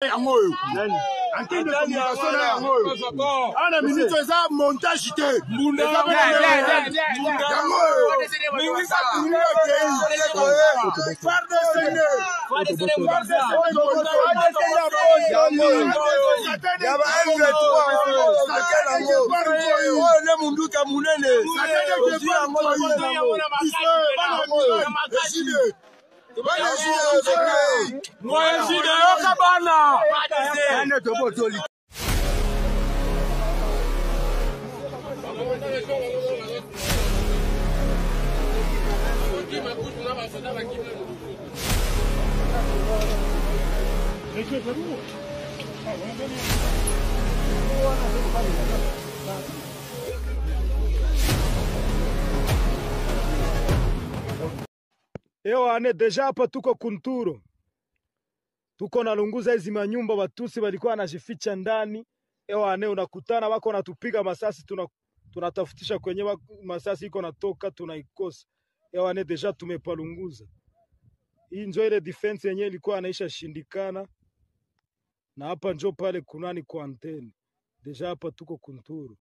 Yangoyo. Antenne de communication na yangoyo. Ana minute eza montage te. Mbunda. Yangoyo. Mingisa kunga kei. Farde sene. Yaba M23. Ne munduka munene. Ane deja hapa tuko Kunturo. Tuko nalunguza hizi manyumba Watusi walikuwa wanajificha ndani. Ane unakutana wako natupiga masasi tunatafutisha kwenye masasi iko natoka tunaikosa. Ane deja tumepalunguza. Hii njo ile defense yenyewe ilikuwa anaisha shindikana. Na hapa njo pale kunani kwa antene. Deja hapa tuko Kunturo.